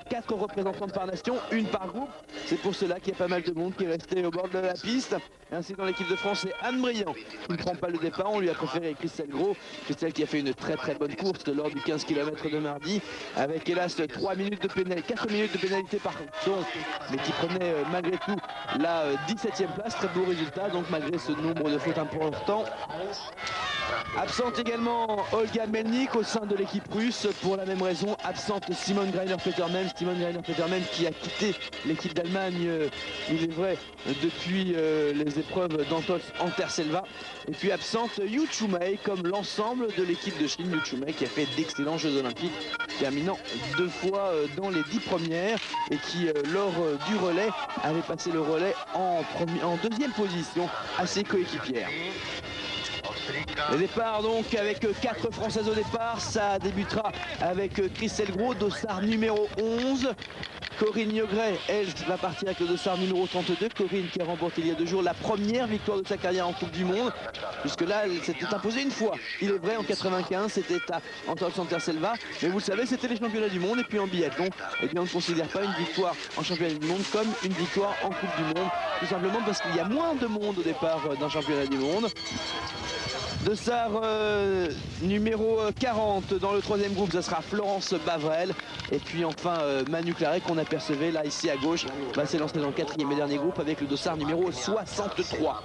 4 représentantes par nation, une par groupe. C'est pour cela qu'il y a pas mal de monde qui est resté au bord de la piste. Ainsi dans l'équipe de France, c'est Anne Briand qui ne prend pas le départ. On lui a préféré Christelle Gros. Christelle qui a fait une très bonne course lors du 15 km de mardi, avec hélas 4 minutes de pénalité par contre, mais qui prenait malgré tout la 17e place. Très beau résultat donc malgré ce nombre de fautes importants. Absente également Olga Melnik au sein de l'équipe russe. Pour la même raison, absente Simone Greiner-Petermann. Simone Greiner-Petermann qui a quitté l'équipe d'Allemagne, il est vrai, depuis les épreuves d'Antos Anterselva. Et puis absente Yu Chumei, comme l'ensemble de l'équipe de Chine. Yu Chumei qui a fait d'excellents Jeux Olympiques, terminant 2 fois dans les 10 premières et qui, lors du relais, avait passé le relais en deuxième position à ses coéquipières. Le départ donc avec 4 Françaises au départ, ça débutera avec Christelle Gros, dossard numéro 11. Corinne Niogret, elle, va partir avec le dossard numéro 32. Corinne qui a remporté il y a 2 jours la première victoire de sa carrière en Coupe du Monde. Jusque-là, elle s'était imposée une fois. Il est vrai, en 95, c'était à Antos Anterselva. Mais vous le savez, c'était les championnats du monde. Et puis en biathlon, eh bien, on ne considère pas une victoire en championnat du monde comme une victoire en Coupe du Monde. Tout simplement parce qu'il y a moins de monde au départ d'un championnat du monde. Dossard numéro 40 dans le 3e groupe, ça sera Florence Bavrel. Et puis enfin Manu Claret qu'on apercevait là ici à gauche va s'élancer dans le 4e et dernier groupe avec le dossard numéro 63.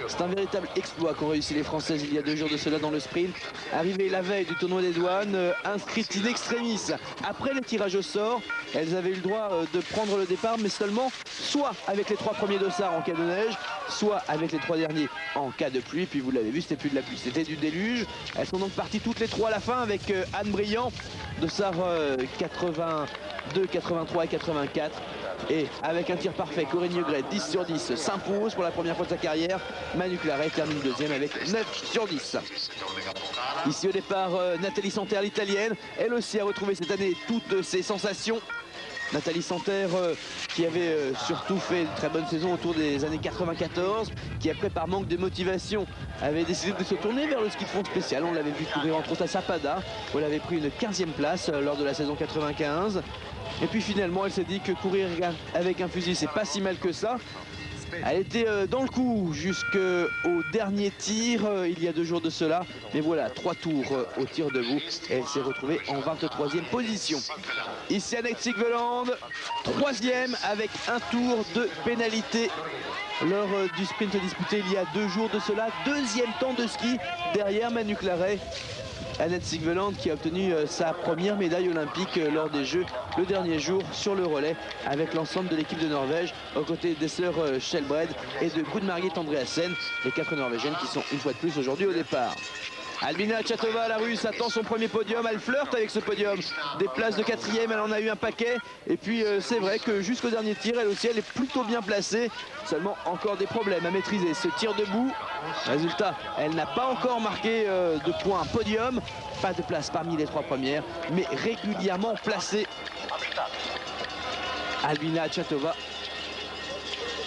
C'est un véritable exploit qu'ont réussi les Françaises il y a 2 jours de cela dans le sprint. Arrivée la veille du tournoi des douanes, inscrites in extremis après les tirages au sort, elles avaient eu le droit de prendre le départ, mais seulement soit avec les 3 premiers dossards en cas de neige, soit avec les 3 derniers en cas de pluie. Puis vous l'avez vu, c'était plus de la pluie, c'était du déluge. Elles sont donc parties toutes les 3 à la fin avec Anne Briand, dossard 82, 83 et 84. Et avec un tir parfait, Corinne Niogret 10 sur 10 s'impose pour la première fois de sa carrière. Manu Claret termine 2e avec 9 sur 10. Ici au départ, Nathalie Santerre, l'italienne, elle aussi a retrouvé cette année toutes ses sensations. Nathalie Santerre qui avait surtout fait une très bonne saison autour des années 94, qui après par manque de motivation avait décidé de se tourner vers le ski de fond spécial. On l'avait vu courir entre autres à Sappada, où elle avait pris une 15e place lors de la saison 95. Et puis finalement elle s'est dit que courir avec un fusil c'est pas si mal que ça. Elle était dans le coup jusqu'au dernier tir il y a 2 jours de cela. Mais voilà, 3 tours au tir debout et elle s'est retrouvée en 23e position. Ici Annette Sigveland, 3e avec un tour de pénalité lors du sprint disputé il y a 2 jours de cela. 2e temps de ski derrière Manu Claret. Annette Sigveland qui a obtenu sa première médaille olympique lors des Jeux le dernier jour sur le relais avec l'ensemble de l'équipe de Norvège aux côtés des sœurs Skjelbred et de Gud-Margit Andreassen, les 4 Norvégiennes qui sont une fois de plus aujourd'hui au départ. Albina Chatova, la russe, attend son premier podium, elle flirte avec ce podium. Des places de 4e, elle en a eu un paquet. Et puis c'est vrai que jusqu'au dernier tir, elle aussi, elle est plutôt bien placée. Seulement encore des problèmes à maîtriser. Ce tir debout, résultat, elle n'a pas encore marqué de points podium. Pas de place parmi les 3 premières, mais régulièrement placée. Albina Chatova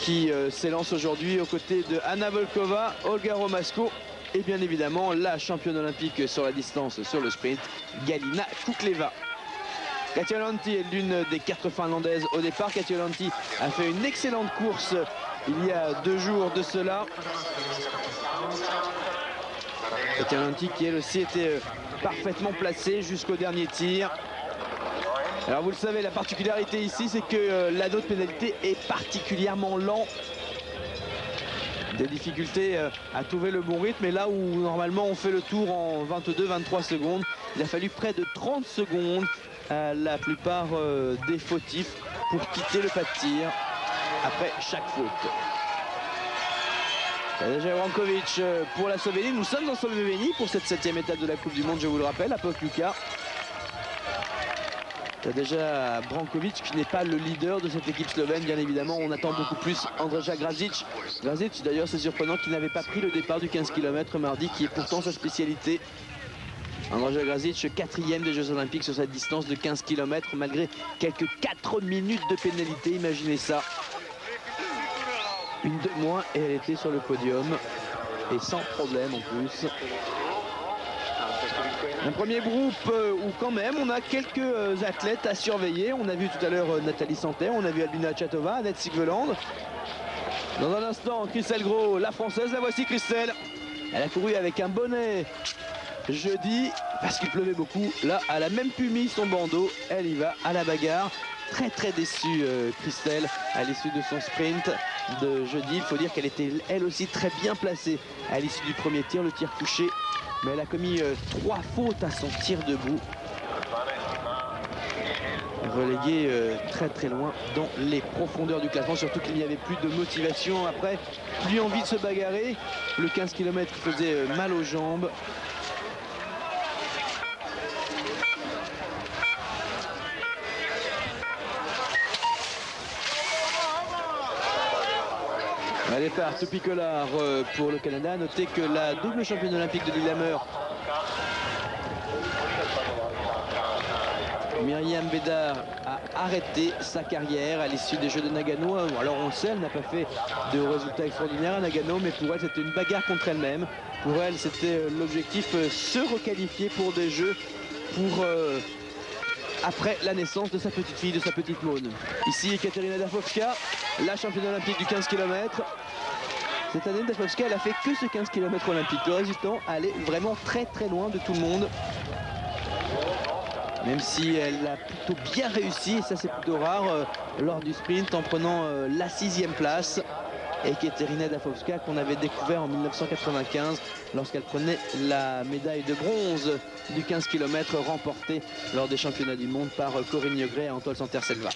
qui s'élance aujourd'hui aux côtés de Anna Volkova, Olga Romasko et bien évidemment la championne olympique sur la distance sur le sprint, Galina Kukleva. Katja Lanti est l'une des 4 finlandaises au départ. Katja Lanti a fait une excellente course il y a 2 jours de cela. Katja Lanti qui elle aussi était parfaitement placée jusqu'au dernier tir. Alors vous le savez, la particularité ici c'est que l'anneau de pénalité est particulièrement lent. Des difficultés à trouver le bon rythme, et là où normalement on fait le tour en 22-23 secondes, il a fallu près de 30 secondes à la plupart des fautifs pour quitter le pas de tir après chaque faute. Tadeusz Brankovic pour la Slovénie. Nous sommes en Slovénie pour cette 7e étape de la Coupe du Monde, je vous le rappelle, à Pokljuka. Tadeusz Brankovic qui n'est pas le leader de cette équipe slovène, bien évidemment. On attend beaucoup plus Andreja Grazic. Grazic d'ailleurs, c'est surprenant qu'il n'avait pas pris le départ du 15 km mardi, qui est pourtant sa spécialité. Andreja Grazic, 4e des Jeux Olympiques sur cette distance de 15 km, malgré quelques 4 minutes de pénalité, imaginez ça. Une de moins et elle était sur le podium, et sans problème en plus. Un premier groupe où quand même on a quelques athlètes à surveiller. On a vu tout à l'heure Nathalie Santerre, on a vu Albina Tchatova, Annette Sigveland. Dans un instant, Christelle Gros, la française, la voici Christelle. Elle a couru avec un bonnet jeudi parce qu'il pleuvait beaucoup. Là, elle a même pu mis son bandeau. Elle y va à la bagarre. Très déçue Christelle à l'issue de son sprint de jeudi. Il faut dire qu'elle était elle aussi très bien placée à l'issue du premier tir, le tir couché. Mais elle a commis 3 fautes à son tir debout. Reléguée très loin dans les profondeurs du classement, surtout qu'il n'y avait plus de motivation après, plus envie de se bagarrer. Le 15 km faisait mal aux jambes. À départ, Topi Collard pour le Canada. Notez que la double championne olympique de Lillehammer, Myriam Bédard, a arrêté sa carrière à l'issue des Jeux de Nagano. Alors on le sait, elle n'a pas fait de résultats extraordinaires à Nagano, mais pour elle c'était une bagarre contre elle-même. Pour elle c'était l'objectif, se requalifier pour des Jeux pour après la naissance de sa petite fille, de sa petite Maud. Ici Katerina Dafovska, la championne olympique du 15 km. Cette année, Dafovska, elle a fait que ce 15 km olympique. Le résultat, elle est vraiment très loin de tout le monde. Même si elle a plutôt bien réussi, et ça c'est plutôt rare, lors du sprint en prenant la 6e place. Et Katerina Dafovska qu'on avait découvert en 1995 lorsqu'elle prenait la médaille de bronze du 15 km remportée lors des championnats du monde par Corinne Yegret et Anatole Santerre-Selva.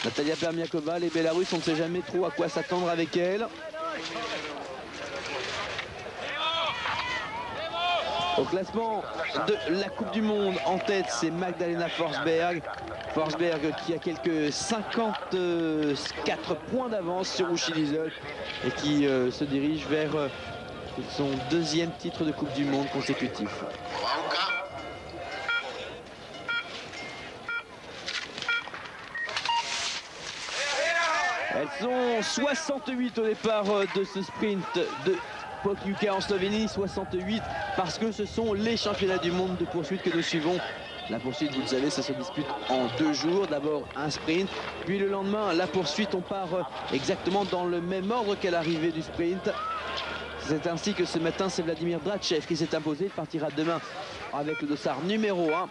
Natalia Permiakova, les Bélarusses, on ne sait jamais trop à quoi s'attendre avec elle. Au classement de la Coupe du Monde, en tête, c'est Magdalena Forsberg. Forsberg qui a quelques 54 points d'avance sur Uchi Liesel et qui se dirige vers son 2e titre de Coupe du Monde consécutif. Elles sont 68 au départ de ce sprint de Pokljuka en Slovénie, 68 parce que ce sont les championnats du monde de poursuite que nous suivons. La poursuite, vous le savez, ça se dispute en 2 jours. D'abord un sprint, puis le lendemain la poursuite. On part exactement dans le même ordre qu'à l'arrivée du sprint. C'est ainsi que ce matin, c'est Vladimir Drachev qui s'est imposé. Il partira demain avec le dossard numéro 1.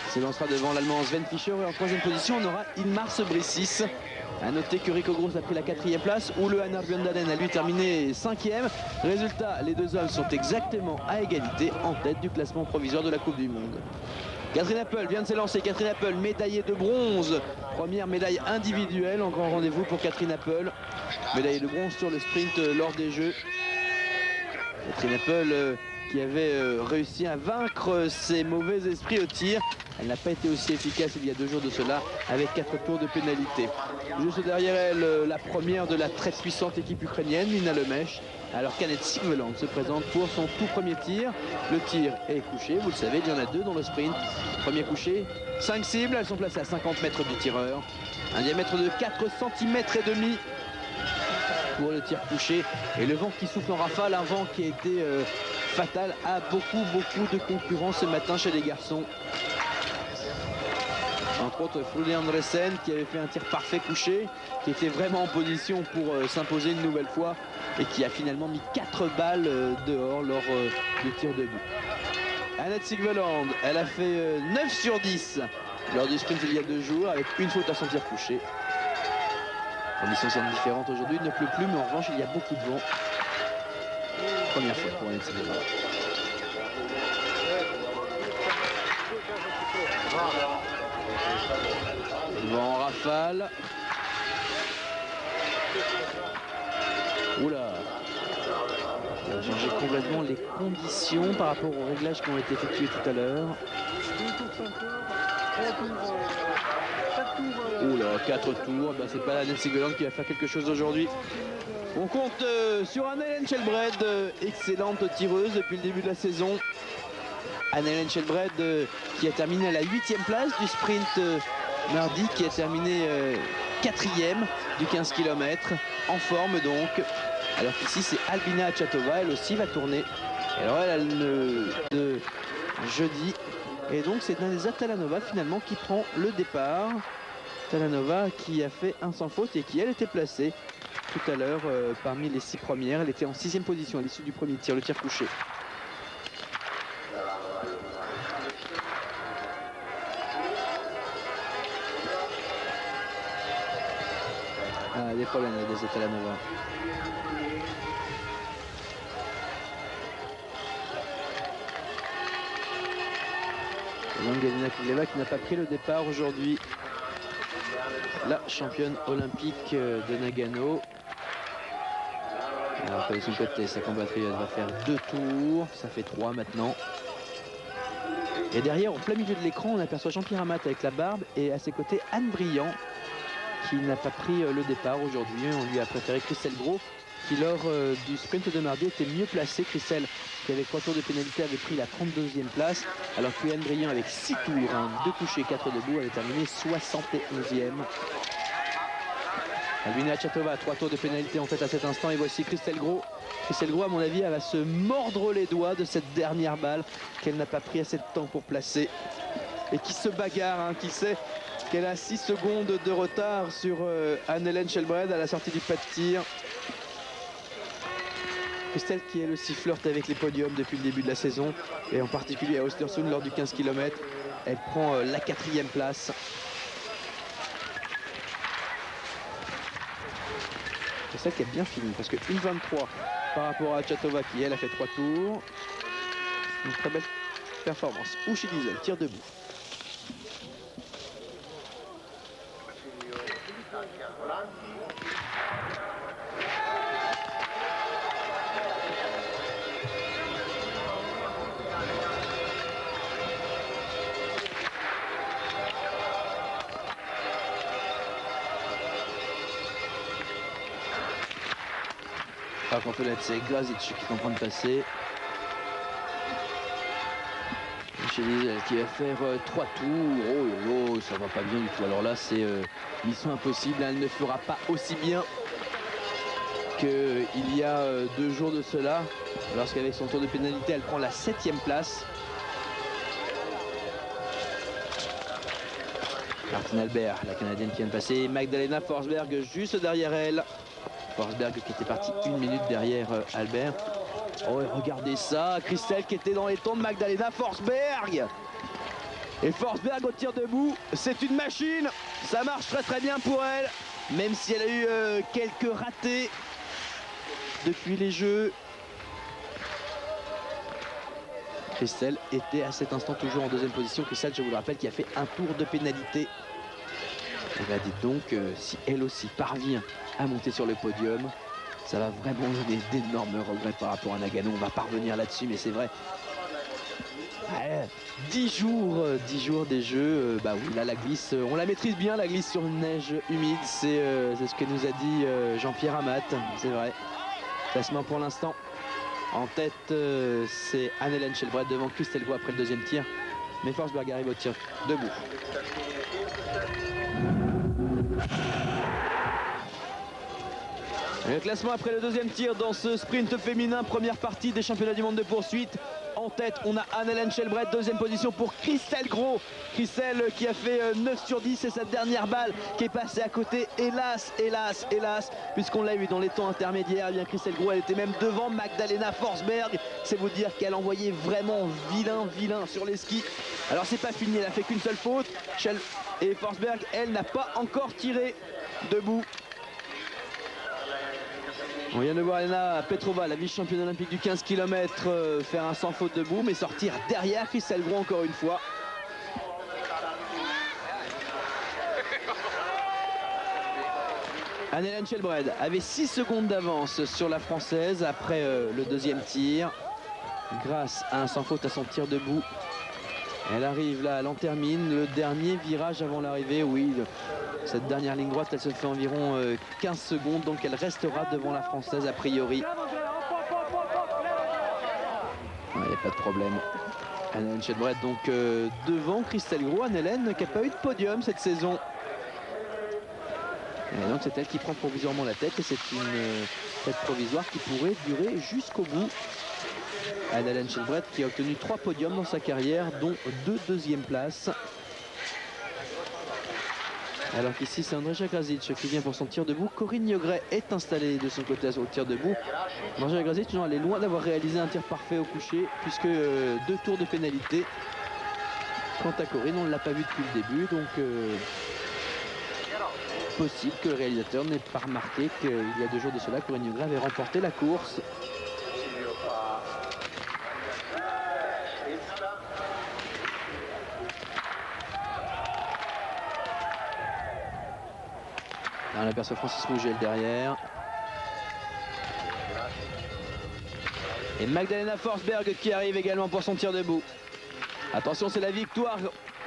S'élancera devant l'Allemand Sven Fischer et en 3e position, on aura Ilmar Brissis. A noter que Rico Gross a pris la 4e place, où le Hannar Björndalen a lui terminé 5e. Résultat, les deux hommes sont exactement à égalité en tête du classement provisoire de la Coupe du Monde. Catherine Appel vient de s'élancer. Catherine Appel, médaillée de bronze. Première médaille individuelle en grand rendez-vous pour Catherine Appel. Médaillée de bronze sur le sprint lors des Jeux. Catherine Appel qui avait réussi à vaincre ses mauvais esprits au tir. Elle n'a pas été aussi efficace il y a 2 jours de cela avec 4 tours de pénalité. Juste derrière elle, la première de la très puissante équipe ukrainienne, Nina Lemech. Alors qu'Annette Sigveland se présente pour son tout premier tir. Le tir est couché, vous le savez, il y en a 2 dans le sprint. Premier couché, 5 cibles, elles sont placées à 50 mètres du tireur. Un diamètre de 4 cm et demi pour le tir couché. Et le vent qui souffle en rafale, un vent qui a été fatal à beaucoup de concurrents ce matin chez les garçons. Entre autres Frode Andresen qui avait fait un tir parfait couché, qui était vraiment en position pour s'imposer une nouvelle fois et qui a finalement mis 4 balles dehors lors du tir debout. Annette Sigveland, elle a fait 9 sur 10 lors du sprint il y a 2 jours avec une faute à son tir couché. Les conditions sont différentes aujourd'hui, il ne pleut plus, mais en revanche il y a beaucoup de vent. Première fois pour Annette Sigveland. Vent en rafale. Oula. Ça a changé complètement les conditions par rapport aux réglages qui ont été effectués tout à l'heure. Oula, 4 tours. Ben, c'est pas Annette Sigveland qui va faire quelque chose aujourd'hui. On compte sur Anne-Hélène Shelbred, excellente tireuse depuis le début de la saison. Anne-Hélène Shelbred qui a terminé à la 8e place du sprint mardi, qui a terminé 4e du 15 km, en forme donc. Alors qu'ici c'est Albina Achatoova, elle aussi va tourner. Et alors elle a le de jeudi. Et donc c'est Nadezhda Talanova finalement qui prend le départ. Talanova qui a fait un sans faute et qui elle était placée tout à l'heure parmi les 6 premières. Elle était en 6e position à l'issue du premier tir, le tir couché. Ah, des problèmes Nadezhda Talanova. Galina Krugleva qui n'a pas pris le départ aujourd'hui. La championne olympique de Nagano. Alors de son côté, sa compatriote va faire 2 tours. Ça fait 3 maintenant. Et derrière, au plein milieu de l'écran, on aperçoit Jean-Pierre Amat avec la barbe. Et à ses côtés, Anne Briand qui n'a pas pris le départ aujourd'hui. On lui a préféré Christelle Gros qui lors du sprint de mardi était mieux placée. Christelle qui avec 3 tours de pénalité avait pris la 32e place, alors que Anne Briand avec 6 tours, 2 touchés, 4 debout, avait terminé 71e. Albina Achatoova, 3 tours de pénalité en tête à cet instant, et voici Christelle Gros. Christelle Gros, à mon avis, elle va se mordre les doigts de cette dernière balle qu'elle n'a pas pris assez de temps pour placer et qui se bagarre, qui sait qu'elle a 6 secondes de retard sur Anne-Hélène Schelbred à la sortie du pas de tir. Christelle qui elle aussi flirte avec les podiums depuis le début de la saison et en particulier à Östersund lors du 15 km. Elle prend la 4e place. C'est ça qui a bien fini parce que 1,23 par rapport à Achatoova qui elle a fait 3 tours. Une très belle performance. Uschi Diesel, tir debout. Par contre, là, c'est Glazic qui est en train de passer. Qui va faire 3 tours. Oh, ça va pas bien du tout. Alors là, c'est mission impossible. Elle ne fera pas aussi bien qu'il y a 2 jours de cela. Lorsqu'avec son tour de pénalité, elle prend la 7e place. Martine Albert, la Canadienne qui vient de passer. Magdalena Forsberg juste derrière elle. Forsberg qui était parti 1 minute derrière Albert. Oh, et regardez ça, Christelle qui était dans les temps de Magdalena Forsberg. Et Forsberg au tir debout, c'est une machine. Ça marche très très bien pour elle, même si elle a eu quelques ratés depuis les Jeux. Christelle était à cet instant toujours en 2e position. Christelle, je vous le rappelle, qui a fait un tour de pénalité. Et bien dites donc, si elle aussi parvient à monter sur le podium, ça va vraiment donner d'énormes regrets par rapport à Nagano. On va pas revenir là-dessus, mais c'est vrai. 10 jours des Jeux. Bah oui, là la glisse, on la maîtrise bien, la glisse sur une neige humide. C'est ce que nous a dit Jean-Pierre Amat, c'est vrai. Classement pour l'instant. En tête, c'est Anne-Hélène Schelbred devant Christelle Gros après le 2e tir. Mais Forsberg arrive au tir debout. Le classement après le 2e tir dans ce sprint féminin, première partie des championnats du monde de poursuite. En tête, on a Anne-Hélène Schelbred, 2e position pour Christelle Gros. Christelle qui a fait 9 sur 10, c'est sa dernière balle qui est passée à côté. Hélas, puisqu'on l'a eu dans les temps intermédiaires, eh bien Christelle Gros, elle était même devant Magdalena Forsberg. C'est vous dire qu'elle envoyait vraiment vilain sur les skis. Alors c'est pas fini, elle a fait qu'une seule faute. Et Forsberg, elle n'a pas encore tiré debout. On vient de voir Elena Petrova, la vice-championne olympique du 15 km, faire un sans faute debout, mais sortir derrière Christelle Gros encore une fois. Anne-Hélène Schelbred avait 6 secondes d'avance sur la Française après le 2e tir. Grâce à un sans faute à son tir debout. Elle arrive là, elle en termine. Le dernier virage avant l'arrivée, oui. Cette dernière ligne droite, elle se fait environ 15 secondes, donc elle restera devant la Française a priori. Il n'y a pas de problème. Anne-Hélène Schelbred donc devant Christelle Gros. Anne-Hélène qui n'a pas eu de podium cette saison. Et donc c'est elle qui prend provisoirement la tête et c'est une fête provisoire qui pourrait durer jusqu'au bout. Anne-Hélène Shelbrett qui a obtenu 3 podiums dans sa carrière, dont 2 deuxièmes places. Alors qu'ici c'est Andrija Grazic qui vient pour son tir debout. Corinne Niogret est installée de son côté au tir debout. Andrija Grazic, elle est loin d'avoir réalisé un tir parfait au coucher, puisque 2 tours de pénalité. Quant à Corinne, on ne l'a pas vu depuis le début, donc possible que le réalisateur n'ait pas remarqué qu'il y a 2 jours de cela, Corinne Niogret avait remporté la course. On aperçoit Francis Mougel derrière. Et Magdalena Forsberg qui arrive également pour son tir debout. Attention, c'est la victoire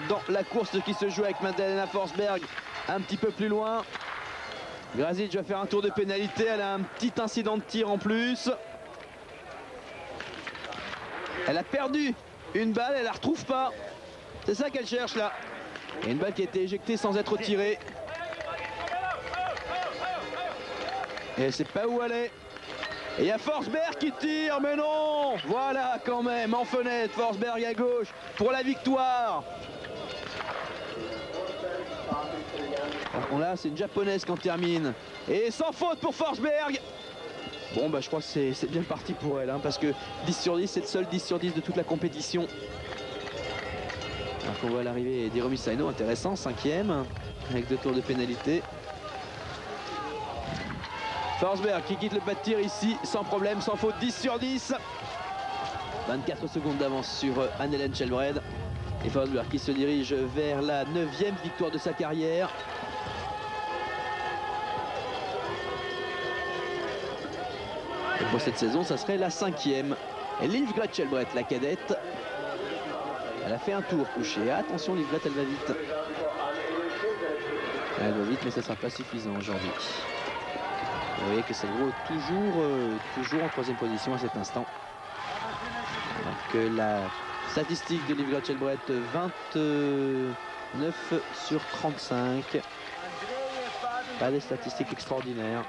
dans la course qui se joue avec Magdalena Forsberg un petit peu plus loin. Grazic va faire un tour de pénalité. Elle a un petit incident de tir en plus. Elle a perdu une balle, elle la retrouve pas. C'est ça qu'elle cherche là. Et une balle qui a été éjectée sans être tirée. Et elle sait pas où elle est. Et il y a Forsberg qui tire, mais non! Voilà quand même, en fenêtre, Forsberg à gauche pour la victoire. Par contre là, c'est une japonaise qui en termine. Et sans faute pour Forsberg. Bon, bah je crois que c'est bien parti pour elle, hein, parce que 10 sur 10, c'est le seul 10 sur 10 de toute la compétition. Alors qu'on voit l'arrivée d'Hiromi Saino, intéressant, 5e, avec 2 tours de pénalité. Forsberg qui quitte le pas de tir ici sans problème, sans faute, 10 sur 10. 24 secondes d'avance sur Anne-Hélène Shelbrett. Et Forsberg qui se dirige vers la 9e victoire de sa carrière. Et pour cette saison, ça serait la 5e. Et Livgret Shelbrett, la cadette, elle a fait un tour couché. Attention, Livgret, elle va vite. Elle va vite, mais ça ne sera pas suffisant aujourd'hui. Vous voyez que Selgro est toujours en 3e position à cet instant. Alors que la statistique de Livgret Shelbrett, 29 sur 35. Pas des statistiques extraordinaires.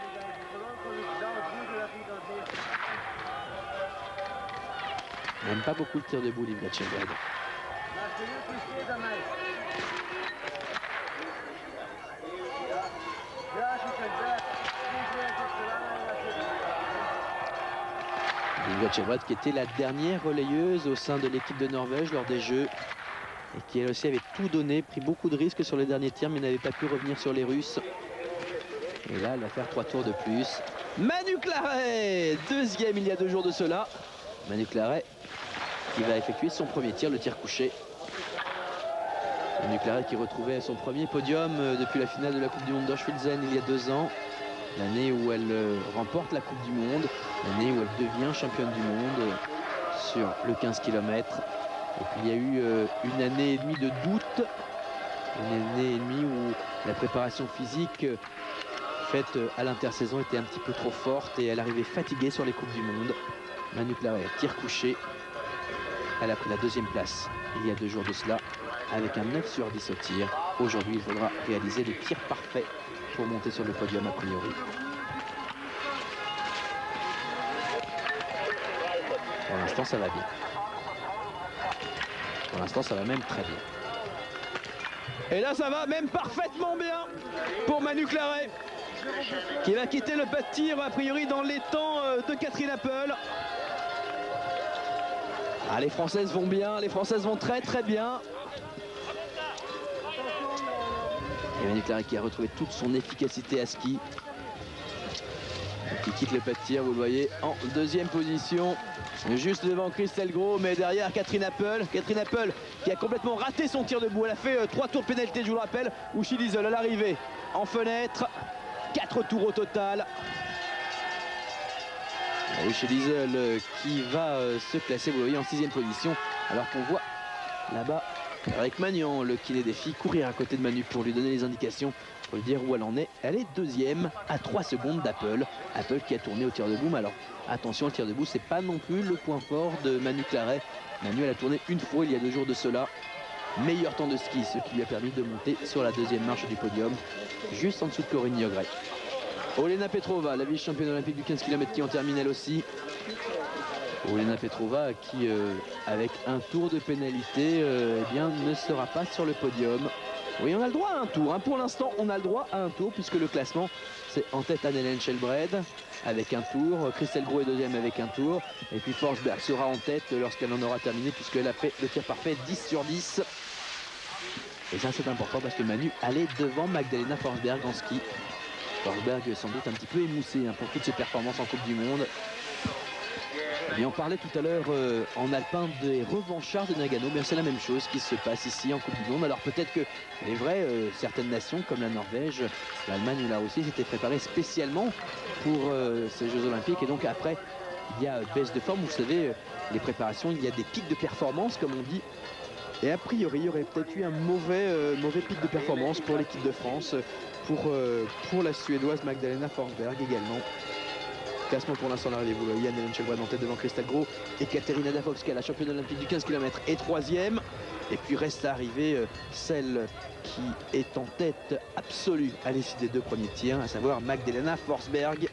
Même pas beaucoup de tir debout, Livgret Shelbrett. Livgret Shelbrett qui était la dernière relayeuse au sein de l'équipe de Norvège lors des Jeux et qui elle aussi avait tout donné, pris beaucoup de risques sur les derniers tirs mais n'avait pas pu revenir sur les Russes. Et là elle va faire 3 tours de plus. Manu Claret, 2e il y a 2 jours de cela. Manu Claret qui va effectuer son premier tir, le tir couché. Manu Claret qui retrouvait son premier podium depuis la finale de la Coupe du Monde d'Orschwilzen il y a 2 ans. L'année où elle remporte la Coupe du Monde, l'année où elle devient championne du monde sur le 15 km. Et puis il y a eu une année et demie de doute, une année et demie où la préparation physique faite à l'intersaison était un petit peu trop forte et elle arrivait fatiguée sur les Coupes du Monde. Manu Claret, tir couché, elle a pris la 2e place il y a 2 jours de cela avec un 9 sur 10 au tir. Aujourd'hui, il faudra réaliser le tir parfait pour monter sur le podium a priori. Pour l'instant, ça va bien. Pour l'instant, ça va même très bien. Et là, ça va même parfaitement bien pour Manu Claret, qui va quitter le pas de tir a priori dans les temps de Catherine Apple. Ah, les Françaises vont bien, les Françaises vont très très bien. Et Manu Claret qui a retrouvé toute son efficacité à ski. Qui quitte le pas de tir, vous le voyez, en 2e position. Juste devant Christelle Gros, mais derrière Catherine Apple. Catherine Apple qui a complètement raté son tir debout. Elle a fait 3 tours de pénalité, je vous le rappelle. Uschi Liesel à l'arrivée en fenêtre. 4 tours au total. Uschi Liesel qui va se classer, vous le voyez, en 6e position. Alors qu'on voit là-bas avec Magnan, le kiné des filles, courir à côté de Manu pour lui donner les indications, pour lui dire où elle en est. Elle est 2e à 3 secondes d'Apple. Apple qui a tourné au tir debout, mais alors attention, le tir debout, c'est pas non plus le point fort de Manu Claret. Manu, elle a tourné une fois il y a 2 jours de cela. Meilleur temps de ski, ce qui lui a permis de monter sur la 2e marche du podium, juste en dessous de Corinne Niogret. Olena Petrova, la vice-championne olympique du 15 km qui en termine elle aussi. Olena Petrova qui, avec un tour de pénalité, eh bien, ne sera pas sur le podium. Oui, on a le droit à un tour. Hein. Pour l'instant, on a le droit à un tour puisque le classement, c'est en tête Anne-Hélène Shelbred avec un tour. Christelle Gros est deuxième avec un tour. Et puis Forsberg sera en tête lorsqu'elle en aura terminé puisqu'elle a fait le tir parfait 10 sur 10. Et ça, c'est important parce que Manu allait devant Magdalena Forsberg en ski. Forsberg sans doute un petit peu émoussé hein, pour toutes ses performances en Coupe du Monde. Et on parlait tout à l'heure en alpin des revanchards de Nagano. Bien, c'est la même chose qui se passe ici en Coupe du Monde. Alors peut-être que les vrais, certaines nations comme la Norvège, l'Allemagne ou la Russie s'étaient préparées spécialement pour ces Jeux Olympiques. Et donc après, il y a baisse de forme. Vous savez, les préparations, il y a des pics de performance comme on dit. Et a priori, il y aurait peut-être eu un mauvais pic de performance pour l'équipe de France, pour la Suédoise Magdalena Forsberg également. Classement pour l'instant, l'arrivée, vous voyez, Anne-Hélène Shelbred en tête devant Christelle Gros et Katerina Dafowska, la championne olympique du 15 km est troisième. Et puis reste à arriver celle qui est en tête absolue à l'issue des deux premiers tirs, à savoir Magdalena Forsberg,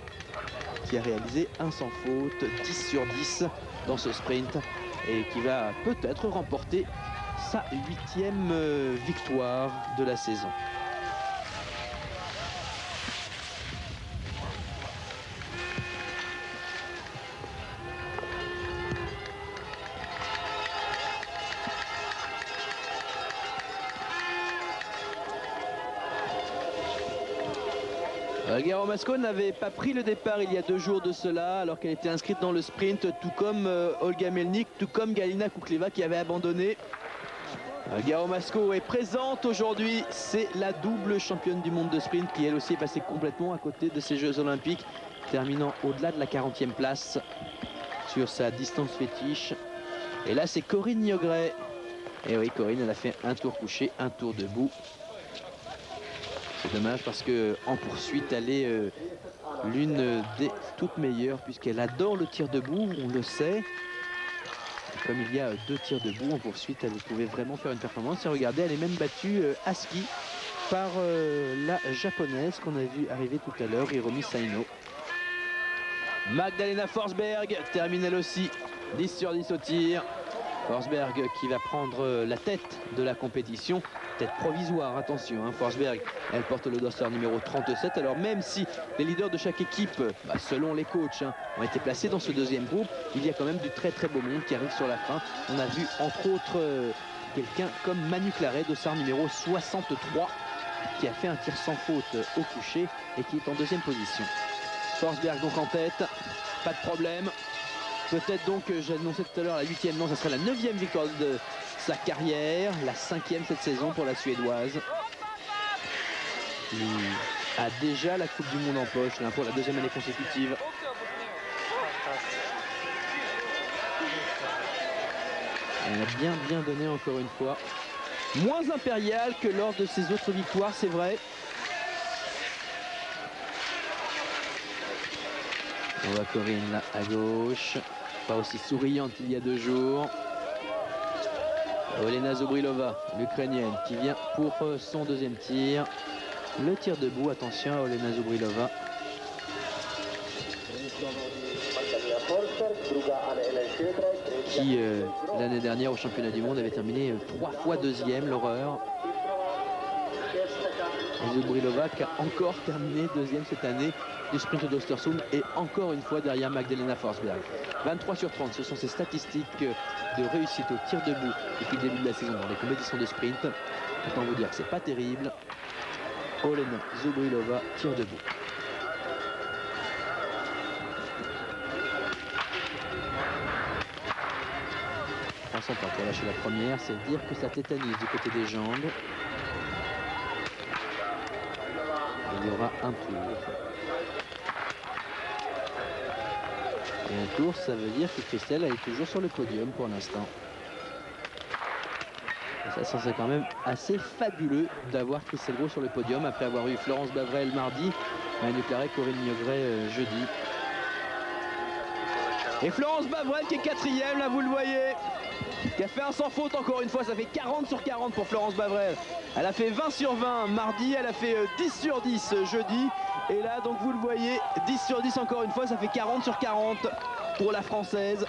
qui a réalisé un sans faute, 10 sur 10 dans ce sprint et qui va peut-être remporter sa 8e victoire de la saison. Garo Masco n'avait pas pris le départ il y a 2 jours de cela alors qu'elle était inscrite dans le sprint, tout comme Olga Melnik, tout comme Galina Kukleva qui avait abandonné. Garo Masco est présente aujourd'hui, c'est la double championne du monde de sprint qui elle aussi est passée complètement à côté de ces Jeux Olympiques, terminant au-delà de la 40e place sur sa distance fétiche. Et là c'est Corinne Niogret. Et oui, Corinne, elle a fait un tour couché, un tour debout. C'est dommage parce qu'en poursuite, elle est l'une des toutes meilleures puisqu'elle adore le tir debout, on le sait. Et comme il y a 2 tirs debout en poursuite, elle pouvait vraiment faire une performance. Et regardez, elle est même battue à ski par la japonaise qu'on a vu arriver tout à l'heure, Hiromi Saino. Magdalena Forsberg termine elle aussi 10 sur 10 au tir. Forsberg qui va prendre la tête de la compétition. Tête provisoire, attention, hein, Forsberg, elle porte le dossard numéro 37. Alors même si les leaders de chaque équipe, selon les coachs, hein, ont été placés dans ce deuxième groupe, il y a quand même du très beau monde qui arrive sur la fin. On a vu entre autres quelqu'un comme Manu Claret, dossard numéro 63, qui a fait un tir sans faute au coucher et qui est en 2e position. Forsberg donc en tête, pas de problème. Peut-être donc, j'ai annoncé tout à l'heure la 8e, non, ça serait la 9e victoire de sa carrière, la 5e cette saison pour la Suédoise. Qui a déjà la Coupe du Monde en poche, là, pour la 2e année consécutive. Elle a bien donné encore une fois. Moins impériale que lors de ses autres victoires, c'est vrai. On voit Corinne là à gauche, pas aussi souriante qu'il y a 2 jours. Olena Zobrilova, l'Ukrainienne, qui vient pour son 2e tir. Le tir debout, attention à Olena Zobrilova. Qui l'année dernière au championnat du monde avait terminé 3 fois 2e, l'horreur. Zobrilova qui a encore terminé 2e cette année du sprint d'Östersund et encore une fois derrière Magdalena Forsberg. 23 sur 30, ce sont ses statistiques de réussite au tir debout depuis le début de la saison dans les compétitions de sprint. Autant vous dire que c'est pas terrible. Olena Zobrilova, tir debout. Pensons pas pour lâcher la première, c'est dire que ça tétanise du côté des jambes. Il y aura un tour. Et un tour, ça veut dire que Christelle est toujours sur le podium pour l'instant. Ça c'est quand même assez fabuleux d'avoir Christelle Gros sur le podium après avoir eu Florence Bavrel mardi, Manu Claret, Corinne Niogret jeudi. Et Florence Bavrel qui est 4e, là vous le voyez, qui a fait un sans faute encore une fois, ça fait 40 sur 40 pour Florence Bavrel. Elle a fait 20 sur 20 mardi, elle a fait 10 sur 10 jeudi Et là, donc vous le voyez, 10 sur 10 encore une fois, ça fait 40 sur 40 pour la Française,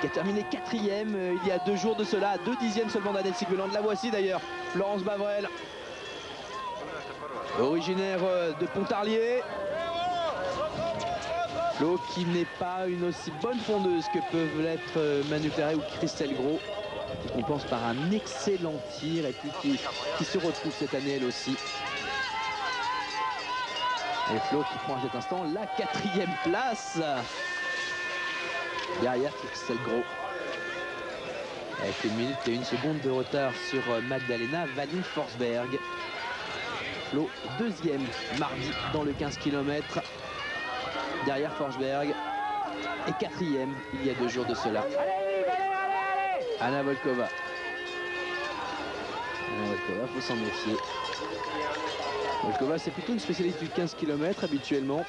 qui a terminé 4e il y a 2 jours de cela, à 2 dixièmes seulement d'Annette Sigveland. La voici d'ailleurs, Florence Bavrel, originaire de Pontarlier. Flo qui n'est pas une aussi bonne fondeuse que peuvent l'être Manu Claret ou Christelle Gros, qui compense par un excellent tir et puis qui se retrouve cette année elle aussi. Et Flo qui prend à cet instant la 4e place derrière Christelle Gros, avec 1 minute et 1 seconde de retard sur Magdalena Valine Forsberg. Flo 2e mardi dans le 15 km derrière Forsberg, et 4e il y a 2 jours de cela. Anna Volkova. Anna Volkova, faut s'en méfier. Volkova, c'est plutôt une spécialiste du 15 km habituellement.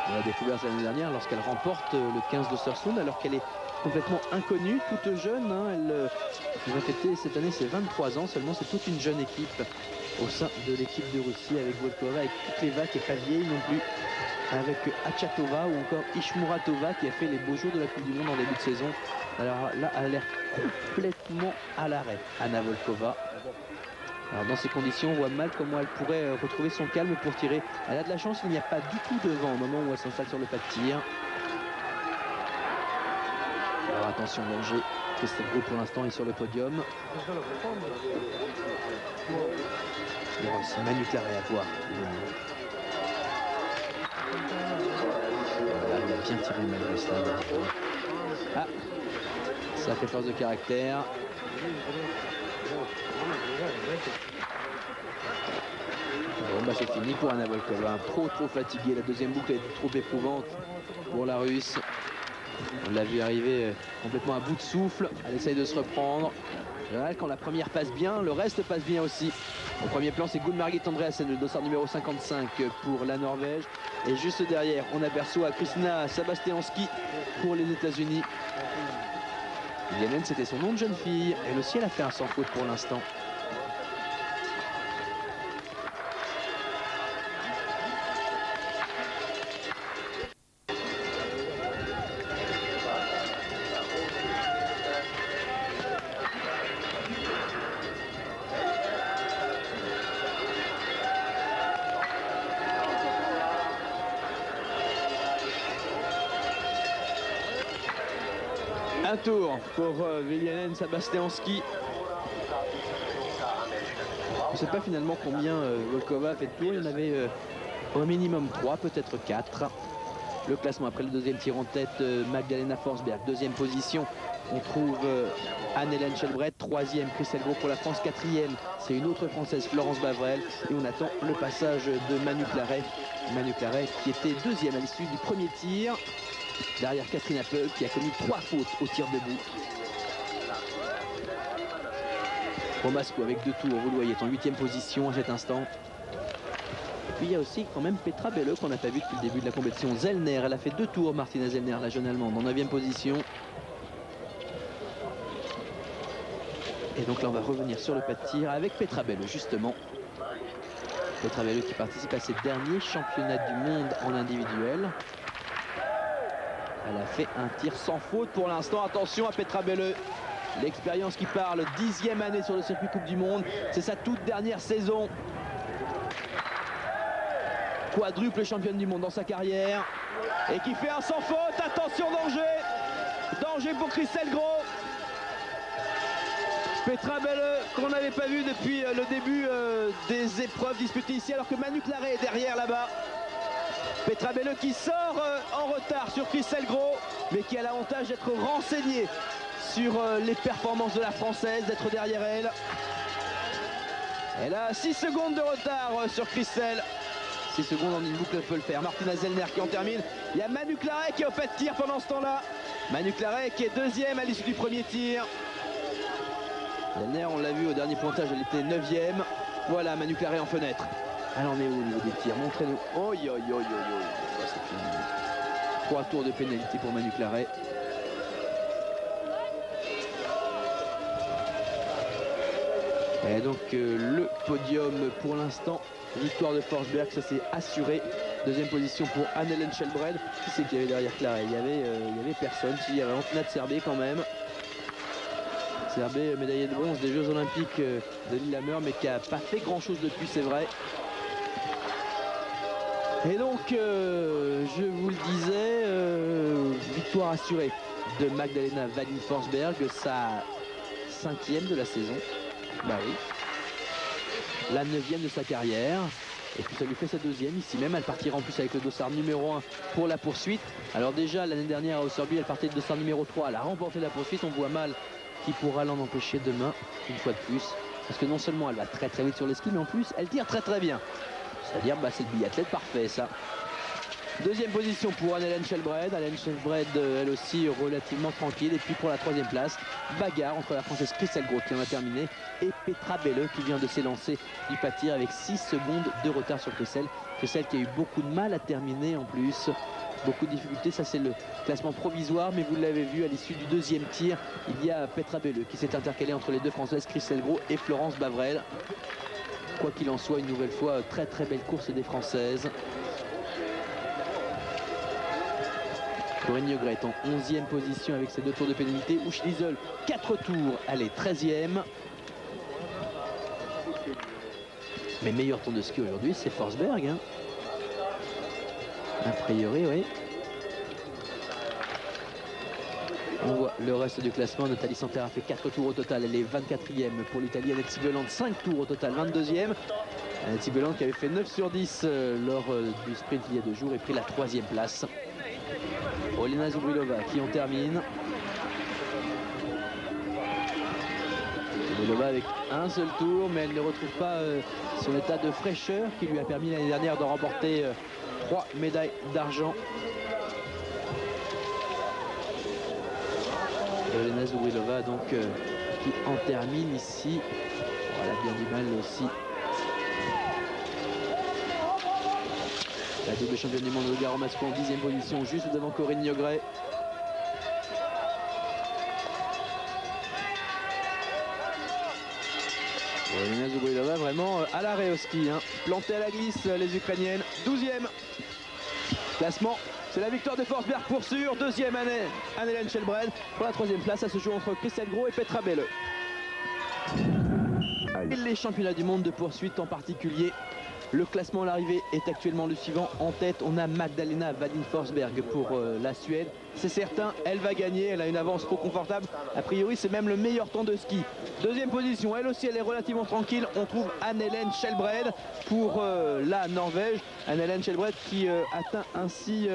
On l'a découvert l'année dernière lorsqu'elle remporte le 15 d'Östersund, alors qu'elle est complètement inconnue, toute jeune. Elle va fêter cette année ses 23 ans seulement. C'est toute une jeune équipe au sein de l'équipe de Russie, avec Volkova, avec Kutleva qui n'est pas vieille non plus, avec Achatova ou encore Ishmuratova qui a fait les beaux jours de la Coupe du Monde en début de saison. Alors là, elle a l'air complètement à l'arrêt, Anna Volkova. Alors dans ces conditions, on voit mal comment elle pourrait retrouver son calme pour tirer. Elle a de la chance, il n'y a pas du tout de vent au moment où elle s'installe sur le pas de tir. Alors attention, danger. Christelle Gros pour l'instant est sur le podium. Il y aura aussi Manu Claret à voir. Voilà, il a bien tiré malgré cela. Ah, ça fait force de caractère. Bon bah c'est fini pour Anna Volkova, trop fatiguée. La deuxième boucle a été trop éprouvante pour la Russe. On l'a vu arriver complètement à bout de souffle. Elle essaye de se reprendre. Quand la première passe bien, le reste passe bien aussi. Au premier plan, c'est Gunn-Margit Andreasen, le dossard numéro 55 pour la Norvège. Et juste derrière, on aperçoit Kristina Sabastianski pour les États-Unis. Viviane, c'était son nom de jeune fille. Elle aussi, elle a fait un sans faute pour l'instant. Un tour pour Viviane Sabastianski. Je ne sais pas finalement combien Volkova a fait de tours. Il y en avait au minimum 3, peut-être 4. Le classement après le deuxième tir en tête, Magdalena Forsberg. Deuxième position, on trouve Anne-Hélène Chelbret. Troisième, Christelle Gros pour la France. Quatrième, c'est une autre Française, Florence Bavrel. Et on attend le passage de Manu Claret. Manu Claret qui était deuxième à l'issue du premier tir, derrière Catherine Appel qui a commis 3 fautes au tir debout. Romasco avec 2 tours, vous le voyez, est en 8e position à cet instant. Et puis il y a aussi quand même Petra Belle qu'on n'a pas vu depuis le début de la compétition. Zellner, elle a fait 2 tours, Martina Zellner, la jeune allemande, en 9e position. Et donc là on va revenir sur le pas de tir avec Petra Belle justement. Petra Belle qui participe à ses derniers championnats du monde en individuel. Elle a fait un tir sans faute pour l'instant. Attention à Petra Belle. L'expérience qui parle, 10e année sur le circuit Coupe du Monde. C'est sa toute dernière saison. Quadruple championne du monde dans sa carrière. Et qui fait un sans faute. Attention, danger. Danger pour Christelle Gros. Petra Belle qu'on n'avait pas vu depuis le début des épreuves disputées ici. Alors que Manu Claret est derrière là-bas. Petra Belle qui sort en retard sur Christelle Gros, mais qui a l'avantage d'être renseignée sur les performances de la Française, d'être derrière elle. Elle a 6 secondes de retard sur Christelle. 6 secondes en une boucle, elle peut le faire. Martina Zellner qui en termine. Il y a Manu Claret qui est au pas de tir pendant ce temps-là. Manu Claret qui est 2e à l'issue du premier tir. Zellner, on l'a vu au dernier pointage, elle était 9e. Voilà Manu Claret en fenêtre. Elle en est où au niveau des tirs? Montrez-nous. Oh, yo, yo, yo, yo. C'est fini. 3 tours de pénalité pour Manu Claret. Et donc le podium pour l'instant, victoire de Forsberg, ça c'est assuré. Deuxième position pour Anne-Hélène Shelbred. Qui c'est qu'il y avait derrière Clara? Il y avait personne. Si, il y avait Antoinette Serbé quand même. Serbé, médaillé de bronze des Jeux Olympiques de Lillehammer, mais qui n'a pas fait grand chose depuis, c'est vrai. Et donc, je vous le disais, victoire assurée de Magdalena Wallin-Forsberg, sa 5e de la saison. Bah oui. La 9e de sa carrière. Et puis ça lui fait sa 2e ici même. Elle partira en plus avec le dossard numéro 1 pour la poursuite. Alors déjà, l'année dernière à Osserby, elle partait de dossard numéro 3. Elle a remporté la poursuite. On voit mal qui pourra l'en empêcher demain, une fois de plus. Parce que non seulement elle va très très vite sur les skis, mais en plus, elle tire très très bien. C'est-à-dire, bah, c'est le biathlète parfait, ça. Deuxième position pour Anne-Hélène Shelbred. Anne-Hélène Shelbred, elle aussi relativement tranquille. Et puis pour la 3e place, bagarre entre la Française Christelle Gros qui en a terminé et Petra Belle qui vient de s'élancer du pâtir avec 6 secondes de retard sur Christelle. Christelle qui a eu beaucoup de mal à terminer en plus. Beaucoup de difficultés, ça c'est le classement provisoire, mais vous l'avez vu à l'issue du 2e tir, il y a Petra Belle qui s'est intercalée entre les deux Françaises, Christelle Gros et Florence Bavrel. Quoi qu'il en soit, une nouvelle fois, très très belle course des Françaises. Corinne Niegret en 11e position avec ses 2 tours de pénalité. Uche Liesel, 4 tours, elle est 13e. Mais meilleur tour de ski aujourd'hui, c'est Forsberg. Hein. A priori, oui. On voit le reste du classement. Nathalie Santerre a fait 4 tours au total. Elle est 24e pour l'Italie. Annette Sibeland, 5 tours au total, 22e. Annette Sibeland qui avait fait 9 sur 10 lors du sprint il y a 2 jours et pris la 3e place. Olena Zubrilova qui en termine. Zubrilova avec un seul tour, mais elle ne retrouve pas son état de fraîcheur qui lui a permis l'année dernière de remporter 3 médailles d'argent. Olena Zubrilova donc qui en termine ici. Bon, elle a bien du mal aussi. La double championne du monde de Garo masculin en 10e position, juste devant Corinne Niegret. Olena Zubrilova vraiment à l'arrêt au ski, hein. Plantée à la glisse les Ukrainiennes. 12e classement, c'est la victoire de Forsberg pour sûr. 2e Anne-Hélène Shelbred. Pour la 3e place, ça se joue entre Christelle Gros et Petra Belle. Et les championnats du monde de poursuite en particulier. Le classement à l'arrivée est actuellement le suivant. En tête, on a Magdalena Wallin-Forsberg pour la Suède. C'est certain, elle va gagner. Elle a une avance trop confortable. A priori, c'est même le meilleur temps de ski. 2e position, elle aussi, elle est relativement tranquille. On trouve Anne-Hélène Shelbred pour la Norvège. Anne-Hélène Shelbred qui atteint ainsi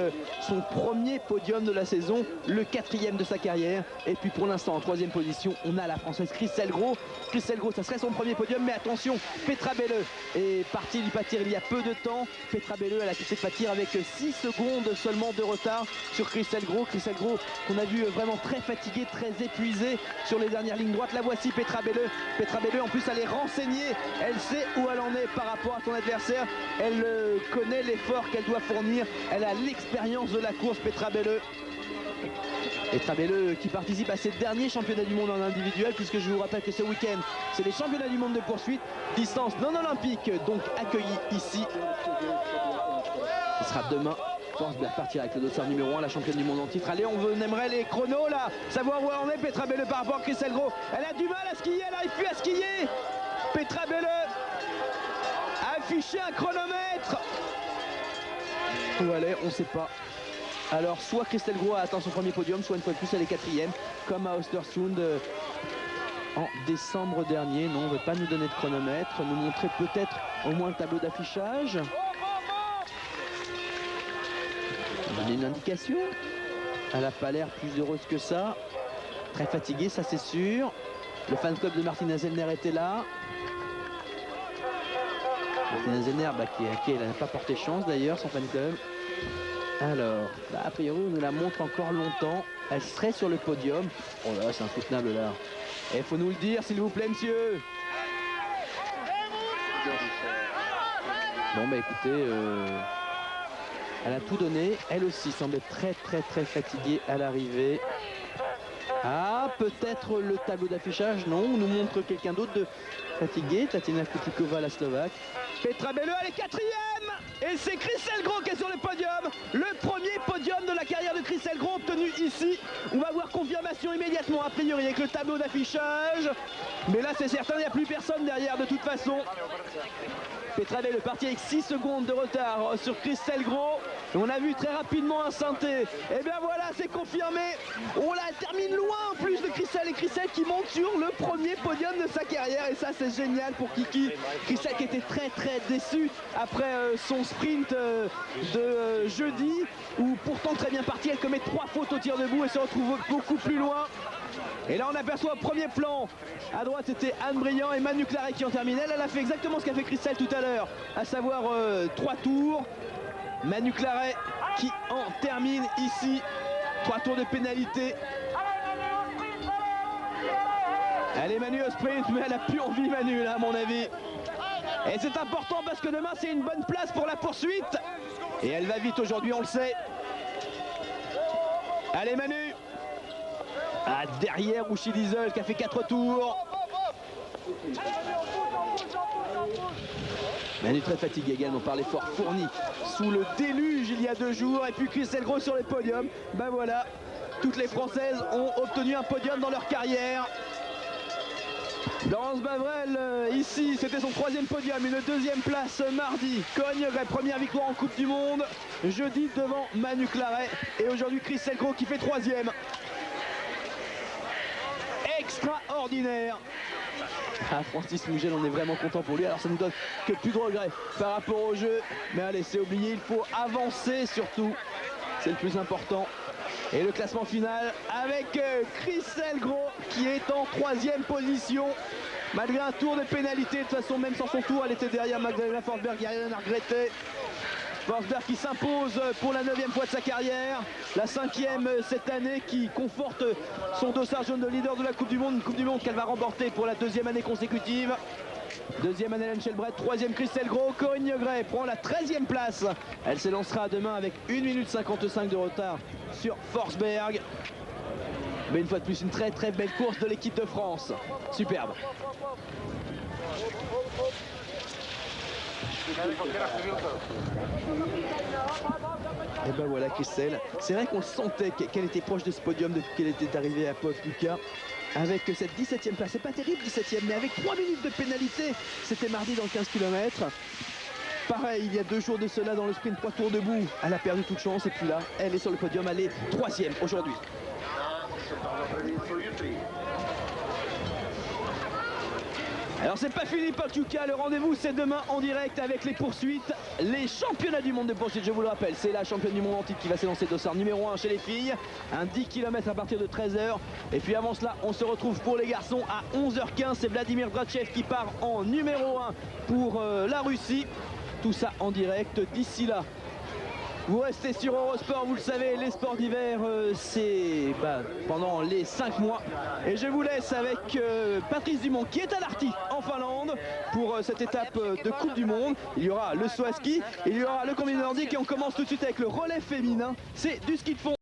son premier podium de la saison, le 4e de sa carrière. Et puis pour l'instant, en 3e position, on a la Française Christelle Gros. Christelle Gros, ça serait son premier podium, mais attention, Petra Belle est partie du pâtir il y a peu de temps. Petra Belle, elle a quitté le pâtir avec 6 secondes seulement de retard sur Christelle Gros. Christelle Gros qu'on a vu vraiment très fatiguée, très épuisée sur les dernières lignes droites. La voici Petra Belle. Petra Belle en plus elle est renseignée, elle sait où elle en est par rapport à son adversaire. Elle connaît l'effort qu'elle doit fournir. Elle a l'expérience de la course, Petra Belle. Petra Belle qui participe à ses derniers championnats du monde en individuel, puisque je vous rappelle que ce week-end c'est les championnats du monde de poursuite, distance non olympique, donc accueillis ici. Ce sera demain. Forsberg partira avec le dossard numéro 1, la championne du monde en titre. Allez, on aimerait les chronos là, savoir où elle en est. Petra Belle par rapport à Christelle Gros. Elle a du mal à skier, elle n'arrive plus à skier. Petra Belle a affiché un chronomètre. Où elle est, on ne sait pas. Alors, soit Christelle Gros a atteint son premier podium, soit une fois de plus elle est 4e, comme à Östersund en décembre dernier. Non, on ne veut pas nous donner de chronomètre, nous montrer peut-être au moins le tableau d'affichage. Donner une indication. Elle n'a pas l'air plus heureuse que ça. Très fatiguée, ça c'est sûr. Le fan club de Martina Zellner était là. Martina Zellner, qui elle n'a pas porté chance d'ailleurs, son fan club. Alors, a priori, on nous la montre encore longtemps. Elle serait sur le podium. Oh là, c'est insoutenable là. Il faut nous le dire, s'il vous plaît, monsieur. Bon, bah écoutez, elle a tout donné. Elle aussi semble très fatiguée à l'arrivée. Ah, peut-être le tableau d'affichage, non, on nous montre quelqu'un d'autre de fatigué, Tatiana Kutikova, la Slovaque. Petra Belle, elle est quatrième. Et c'est Christelle Gros qui est sur le podium. Le premier podium de la carrière de Christelle Gros obtenu ici. On va voir confirmation immédiatement a priori avec le tableau d'affichage. Mais là c'est certain, il n'y a plus personne derrière de toute façon. Petra Belle parti avec 6 secondes de retard sur Christelle Gros. Et on a vu très rapidement un synthé. Et bien voilà, c'est confirmé. On la termine loin en plus de Christelle. Et Christelle qui monte sur le premier podium de sa carrière. Et ça c'est génial pour Kiki. Christelle qui était très déçue après son sprint de jeudi. Où pourtant très bien parti, elle commet 3 fautes au tir debout et se retrouve beaucoup plus loin. Et là on aperçoit au premier plan, à droite c'était Anne Briand et Manu Claret qui en terminent. Elle a fait exactement ce qu'a fait Christelle tout à l'heure, à savoir 3 tours. Manu Claret qui en termine ici, 3 tours de pénalité. Allez Manu au sprint, mais elle a plus envie Manu là à mon avis. Et c'est important parce que demain c'est une bonne place pour la poursuite. Et elle va vite aujourd'hui, on le sait. Allez Manu. Ah, derrière Rouchy Diesel qui a fait 4 tours. Manu très fatigué également par l'effort fourni sous le déluge il y a 2 jours. Et puis Christelle Gros sur les podiums. Ben voilà, toutes les Françaises ont obtenu un podium dans leur carrière. Laurence Bavrel ici, c'était son 3e podium, une 2e place mardi. Cogne, première victoire en Coupe du Monde. Jeudi devant Manu Claret. Et aujourd'hui Christelle Gros qui fait 3e. Extraordinaire. Ah, Francis Mugel, on est vraiment content pour lui. Alors ça nous donne que plus de regrets par rapport au jeu. Mais allez, c'est oublié, il faut avancer surtout. C'est le plus important. Et le classement final avec Christelle Gros qui est en 3e position. Malgré un tour de pénalité, de toute façon même sans son tour, elle était derrière Magdalena Forsberg, il n'y a rien à regretter. Forsberg qui s'impose pour la 9e fois de sa carrière, la 5e cette année qui conforte son dossard jaune de leader de la Coupe du Monde, une Coupe du Monde qu'elle va remporter pour la 2e année consécutive. 2e Anne-Hélène Shelbrett, 3e Christelle Gros. Corinne Gray prend la 13e place. Elle s'élancera demain avec 1 minute 55 de retard sur Forsberg. Mais une fois de plus, une très belle course de l'équipe de France. Superbe. Et ben voilà Christelle, c'est vrai qu'on sentait qu'elle était proche de ce podium depuis qu'elle était arrivée à Pokljuka. Avec cette 17e place, c'est pas terrible 17e, mais avec 3 minutes de pénalité, c'était mardi dans le 15 km. Pareil, il y a 2 jours de cela dans le sprint 3 tours debout, elle a perdu toute chance et puis là, elle est sur le podium, elle est 3e aujourd'hui. Alors c'est pas fini Pokljuka, le rendez-vous c'est demain en direct avec les poursuites, les championnats du monde de poursuite, je vous le rappelle, c'est la championne du monde en titre qui va s'élancer dossard numéro 1 chez les filles, un 10 km à partir de 13h, et puis avant cela on se retrouve pour les garçons à 11h15, c'est Vladimir Drachev qui part en numéro 1 pour la Russie, tout ça en direct. D'ici là, vous restez sur Eurosport, vous le savez, les sports d'hiver, c'est pendant les 5 mois. Et je vous laisse avec Patrice Dumont qui est à Lahti en Finlande pour cette étape de Coupe du Monde. Il y aura le saut à ski, il y aura le combiné nordique et on commence tout de suite avec le relais féminin. C'est du ski de fond.